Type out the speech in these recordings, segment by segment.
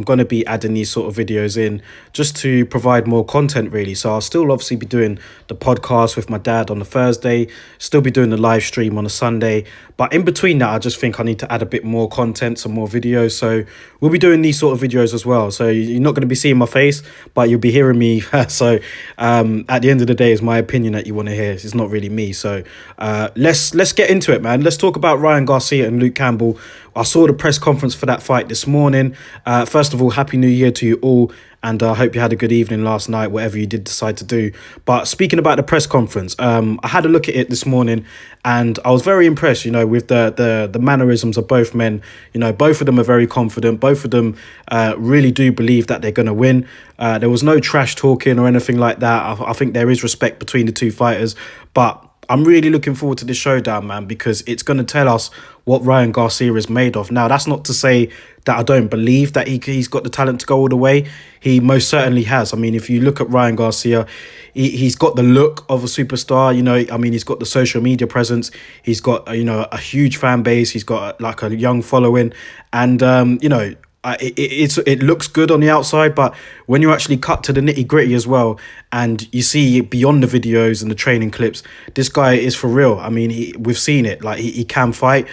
I'm going to be adding these sort of videos in just to provide more content, really. So I'll still obviously be doing the podcast with my dad on the Thursday, still be doing the live stream on a Sunday. But in between that, I just think I need to add a bit more content, some more videos. So we'll be doing these sort of videos as well. So you're not going to be seeing my face, but you'll be hearing me. So at the end of the day, it's my opinion that you want to hear. It's not really me. So let's get into it, man. Let's talk about Ryan Garcia and Luke Campbell. I saw the press conference for that fight this morning. First of all, Happy New Year to you all. And I hope you had a good evening last night, whatever you did decide to do. But speaking about the press conference, I had a look at it this morning and I was very impressed, with the mannerisms of both men. Both of them are very confident. Both of them really do believe that they're going to win. There was no trash talking or anything like that. I think there is respect between the two fighters. But I'm really looking forward to this showdown, man, because it's going to tell us what Ryan Garcia is made of. Now, that's not to say that I don't believe that he's got the talent to go all the way. He most certainly has. I mean, if you look at Ryan Garcia, he's got the look of a superstar. He's got the social media presence. He's got, a huge fan base. He's got like a young following. And, it looks good on the outside, but when you actually cut to the nitty gritty as well, and you see beyond the videos and the training clips, this guy is for real. I mean, we've seen it. Like he can fight.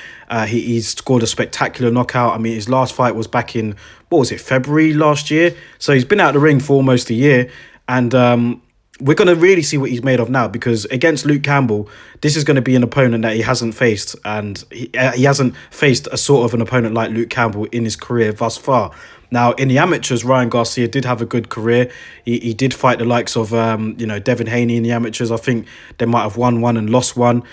He's scored a spectacular knockout. I mean, his last fight was back in February last year. So he's been out of the ring for almost a year, and we're going to really see what he's made of now, because against Luke Campbell, this is going to be an opponent that he hasn't faced, and he hasn't faced a sort of an opponent like Luke Campbell in his career thus far. Now, in the amateurs, Ryan Garcia did have a good career. He did fight the likes of, Devin Haney in the amateurs. I think they might have won one and lost one.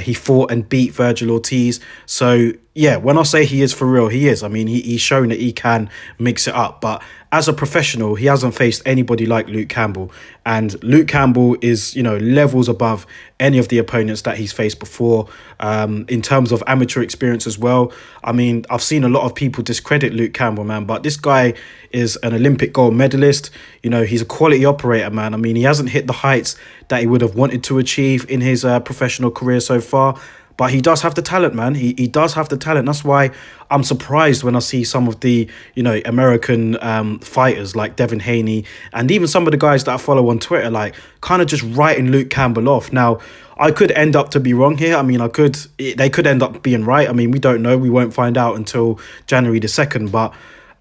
He fought and beat Virgil Ortiz. So, yeah, when I say he is for real, he is. I mean, he's shown that he can mix it up. But as a professional, he hasn't faced anybody like Luke Campbell. And Luke Campbell is, levels above any of the opponents that he's faced before. In terms of amateur experience as well. I mean, I've seen a lot of people discredit Luke Campbell, man, but this guy is an Olympic gold medalist. He's a quality operator, man. I mean, he hasn't hit the heights that he would have wanted to achieve in his professional career so far. But he does have the talent, man. He does have the talent. That's why I'm surprised when I see some of the, American fighters like Devin Haney and even some of the guys that I follow on Twitter, like kind of just writing Luke Campbell off. Now, I could end up to be wrong here. I mean, they could end up being right. I mean, we don't know. We won't find out until January the 2nd. But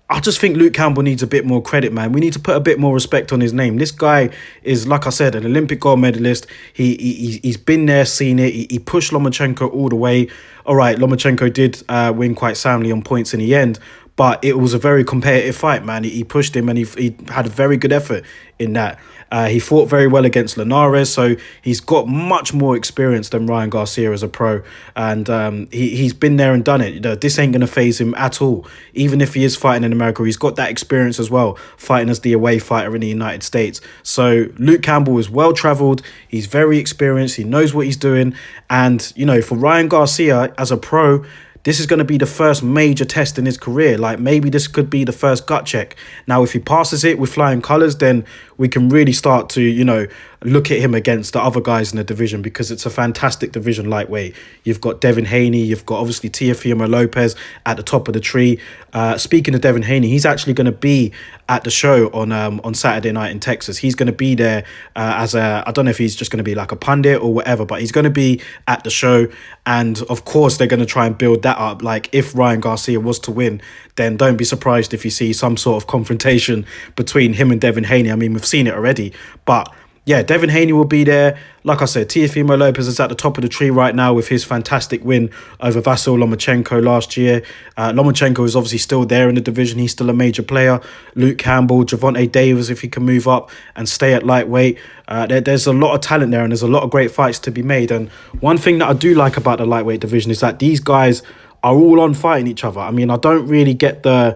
I just think Luke Campbell needs a bit more credit, man. We need to put a bit more respect on his name. This guy is, like I said, an Olympic gold medalist. He's been there, seen it. He pushed Lomachenko all the way. All right, Lomachenko did win quite soundly on points in the end, but it was a very competitive fight, man. He pushed him and he had a very good effort in that. He fought very well against Linares, so he's got much more experience than Ryan Garcia as a pro, and he's been there and done it. This ain't going to faze him at all. Even if he is fighting in America, he's got that experience as well, fighting as the away fighter in the United States. So Luke Campbell is well-travelled, he's very experienced, he knows what he's doing, and, for Ryan Garcia as a pro, this is going to be the first major test in his career. Like, maybe this could be the first gut check. Now, if he passes it with flying colours, then we can really start to, look at him against the other guys in the division, because it's a fantastic division lightweight. You've got Devin Haney, you've got obviously Teofimo Lopez at the top of the tree. Speaking of Devin Haney, he's actually going to be at the show on Saturday night in Texas. He's going to be there as I don't know if he's just going to be like a pundit or whatever, but he's going to be at the show. And of course, they're going to try and build that up. Like, if Ryan Garcia was to win, then don't be surprised if you see some sort of confrontation between him and Devin Haney. I mean, we've seen it already, but yeah, Devin Haney will be there. Like I said, Teofimo Lopez is at the top of the tree right now with his fantastic win over Vasyl Lomachenko last year. Lomachenko is obviously still there in the division. He's still a major player. Luke Campbell, Gervonta Davis, if he can move up and stay at lightweight. There's a lot of talent there, and there's a lot of great fights to be made. And one thing that I do like about the lightweight division is that these guys are all on fighting each other. I mean, I don't really get the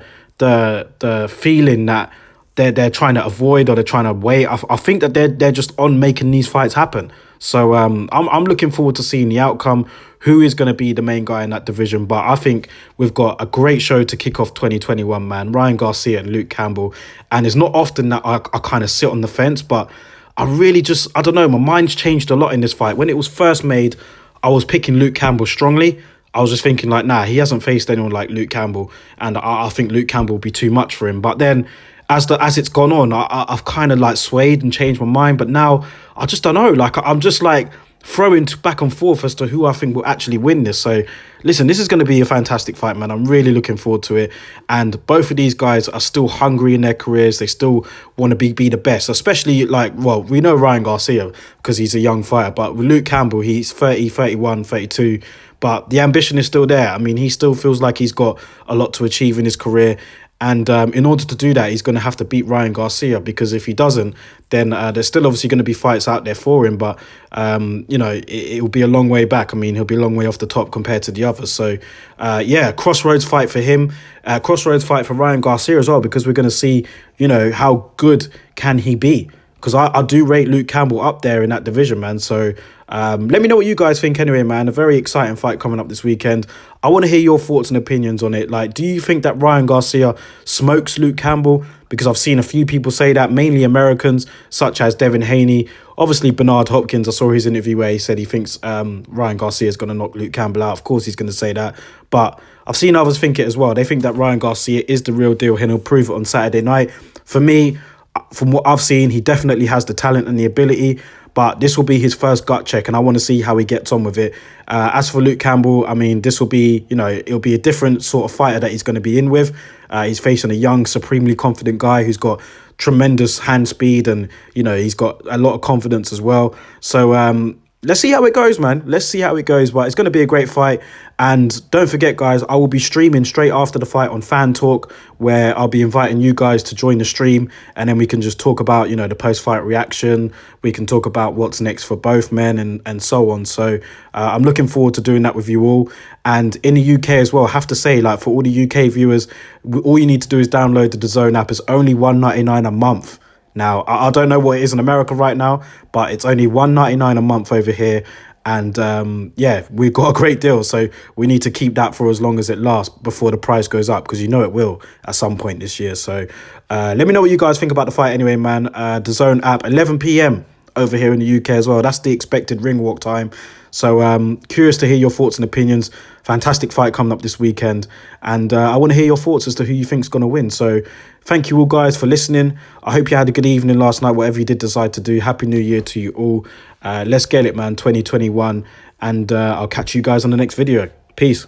feeling that they're trying to avoid or they're trying to wait. I think that they're just on making these fights happen. So I'm looking forward to seeing the outcome, who is going to be the main guy in that division. But I think we've got a great show to kick off 2021, man. Ryan Garcia and Luke Campbell. And it's not often that I kind of sit on the fence, but I really I don't know, my mind's changed a lot in this fight. When it was first made, I was picking Luke Campbell strongly. I was just thinking like, nah, he hasn't faced anyone like Luke Campbell, and I think Luke Campbell will be too much for him. But then as it's gone on, I've kind of like swayed and changed my mind. But now I just don't know. Like I'm just like throwing back and forth as to who I think will actually win this. So listen, this is going to be a fantastic fight, man. I'm really looking forward to it. And both of these guys are still hungry in their careers. They still want to be the best, especially like, well, we know Ryan Garcia because he's a young fighter, but with Luke Campbell, he's 30, 31, 32. But the ambition is still there. I mean, he still feels like he's got a lot to achieve in his career. And in order to do that, he's going to have to beat Ryan Garcia, because if he doesn't, then there's still obviously going to be fights out there for him. But, you know, it will be a long way back. I mean, he'll be a long way off the top compared to the others. So, yeah, crossroads fight for him. Crossroads fight for Ryan Garcia as well, because we're going to see, you know, how good can he be. Because I do rate Luke Campbell up there in that division, man. So let me know what you guys think anyway, man. A very exciting fight coming up this weekend. I want to hear your thoughts and opinions on it. Like, do you think that Ryan Garcia smokes Luke Campbell? Because I've seen a few people say that, mainly Americans, such as Devin Haney. Obviously, Bernard Hopkins, I saw his interview where he said he thinks Ryan Garcia is going to knock Luke Campbell out. Of course, he's going to say that. But I've seen others think it as well. They think that Ryan Garcia is the real deal, and he'll prove it on Saturday night. For me, from what I've seen, he definitely has the talent and the ability, but this will be his first gut check, and I want to see how he gets on with it. As for Luke Campbell, I mean, this will be, you know, it'll be a different sort of fighter that he's going to be in with. He's facing a young, supremely confident guy who's got tremendous hand speed, and, you know, he's got a lot of confidence as well. So, let's see how it goes, man. Let's see how it goes. But it's going to be a great fight. And don't forget, guys, I will be streaming straight after the fight on Fan Talk, where I'll be inviting you guys to join the stream. And then we can just talk about, you know, the post-fight reaction. We can talk about what's next for both men and so on. So I'm looking forward to doing that with you all. And in the UK as well, I have to say, like, for all the UK viewers, all you need to do is download the DAZN app. It's only $1.99 a month. Now, I don't know what it is in America right now, but it's only $1.99 a month over here. And yeah, we've got a great deal. So we need to keep that for as long as it lasts before the price goes up, because you know it will at some point this year. So let me know what you guys think about the fight anyway, man. DAZN app, 11 p.m. over here in the UK as well. That's the expected ring walk time. So curious to hear your thoughts and opinions. Fantastic fight coming up this weekend. And I want to hear your thoughts as to who you think's going to win. So thank you all, guys, for listening. I hope you had a good evening last night, whatever you did decide to do. Happy New Year to you all. Let's get it, man, 2021. And I'll catch you guys on the next video. Peace.